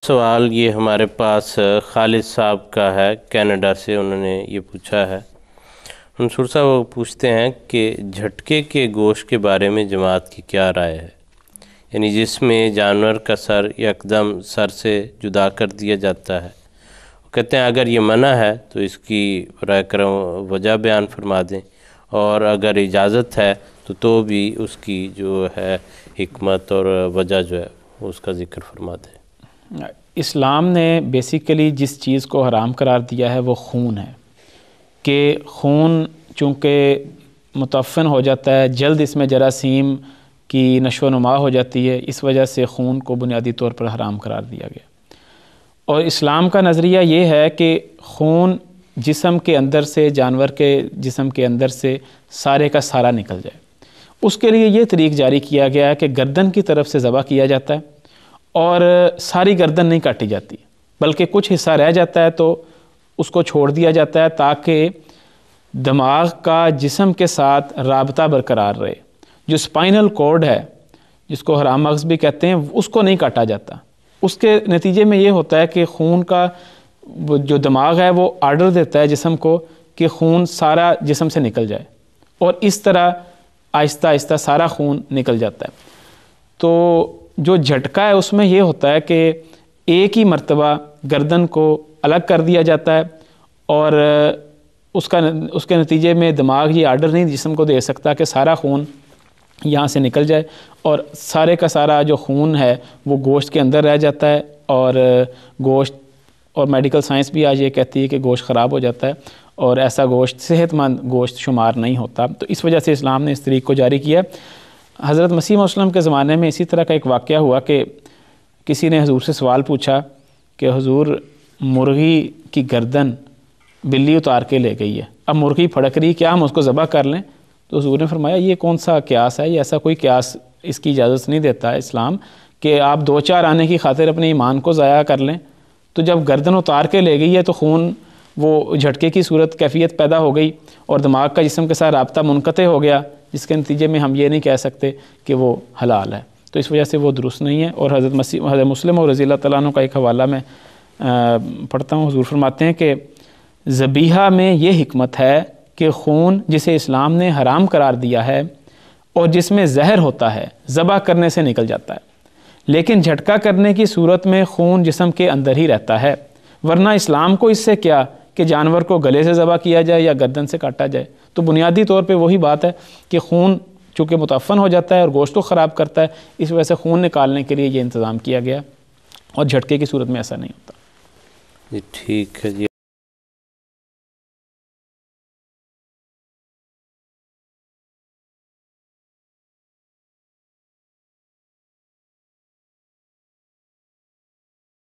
سوال یہ ہمارے پاس خالد صاحب کا ہے، کینیڈا سے، انہوں نے یہ پوچھا ہے۔ منصور صاحب وہ پوچھتے ہیں کہ جھٹکے کے گوشت کے بارے میں جماعت کی کیا رائے ہے؟ یعنی جس میں جانور کا سر یکدم سر سے جدا کر دیا جاتا ہے، وہ کہتے ہیں اگر یہ منع ہے تو اس کی براہ کرم وجہ بیان فرما دیں، اور اگر اجازت ہے تو بھی اس کی جو ہے حکمت اور وجہ جو ہے اس کا ذکر فرما دیں۔ اسلام نے بیسیکلی جس چیز کو حرام قرار دیا ہے وہ خون ہے، کہ خون چونکہ متعفن ہو جاتا ہے، جلد اس میں جراثیم کی نشو و نما ہو جاتی ہے، اس وجہ سے خون کو بنیادی طور پر حرام قرار دیا گیا۔ اور اسلام کا نظریہ یہ ہے کہ خون جسم کے اندر سے، جانور کے جسم کے اندر سے سارے کا سارا نکل جائے۔ اس کے لیے یہ طریق جاری کیا گیا ہے کہ گردن کی طرف سے ذبح کیا جاتا ہے، اور ساری گردن نہیں کاٹی جاتی بلکہ کچھ حصہ رہ جاتا ہے تو اس کو چھوڑ دیا جاتا ہے تاکہ دماغ کا جسم کے ساتھ رابطہ برقرار رہے۔ جو اسپائنل کورڈ ہے، جس کو حرام مغز بھی کہتے ہیں، اس کو نہیں کاٹا جاتا۔ اس کے نتیجے میں یہ ہوتا ہے کہ خون کا جو دماغ ہے وہ آرڈر دیتا ہے جسم کو کہ خون سارا جسم سے نکل جائے، اور اس طرح آہستہ آہستہ سارا خون نکل جاتا ہے۔ تو جو جھٹکا ہے اس میں یہ ہوتا ہے کہ ایک ہی مرتبہ گردن کو الگ کر دیا جاتا ہے، اور اس کے نتیجے میں دماغ یہ آرڈر نہیں جسم کو دے سکتا کہ سارا خون یہاں سے نکل جائے، اور سارے کا سارا جو خون ہے وہ گوشت کے اندر رہ جاتا ہے، اور گوشت، اور میڈیکل سائنس بھی آج یہ کہتی ہے کہ گوشت خراب ہو جاتا ہے، اور ایسا گوشت صحت مند گوشت شمار نہیں ہوتا۔ تو اس وجہ سے اسلام نے اس طریق کو جاری کیا۔ حضرت مسیح علیہ السلام کے زمانے میں اسی طرح کا ایک واقعہ ہوا کہ کسی نے حضور سے سوال پوچھا کہ حضور، مرغی کی گردن بلی اتار کے لے گئی ہے، اب مرغی پھڑک رہی، کیا ہم اس کو ذبح کر لیں؟ تو حضور نے فرمایا یہ کون سا قیاس ہے، یہ ایسا کوئی قیاس اس کی اجازت نہیں دیتا ہے اسلام کہ آپ دو چار آنے کی خاطر اپنے ایمان کو ضائع کر لیں۔ تو جب گردن اتار کے لے گئی ہے تو خون وہ جھٹکے کی صورت کیفیت پیدا ہو گئی، اور دماغ کا جسم کے ساتھ رابطہ منقطع ہو گیا، جس کے نتیجے میں ہم یہ نہیں کہہ سکتے کہ وہ حلال ہے۔ تو اس وجہ سے وہ درست نہیں ہے۔ اور حضرت مسلم اور رضی اللہ تعالیٰ عنہ کا ایک حوالہ میں پڑھتا ہوں، حضور فرماتے ہیں کہ ذبیحہ میں یہ حکمت ہے کہ خون جسے اسلام نے حرام قرار دیا ہے اور جس میں زہر ہوتا ہے ذبح کرنے سے نکل جاتا ہے، لیکن جھٹکا کرنے کی صورت میں خون جسم کے اندر ہی رہتا ہے، ورنہ اسلام کو اس سے کیا کہ جانور کو گلے سے ذبح کیا جائے یا گردن سے کاٹا جائے۔ تو بنیادی طور پہ وہی بات ہے کہ خون چونکہ متعفن ہو جاتا ہے اور گوشت کو خراب کرتا ہے، اس وجہ سے خون نکالنے کے لیے یہ انتظام کیا گیا، اور جھٹکے کی صورت میں ایسا نہیں ہوتا۔ جی ٹھیک ہے جی۔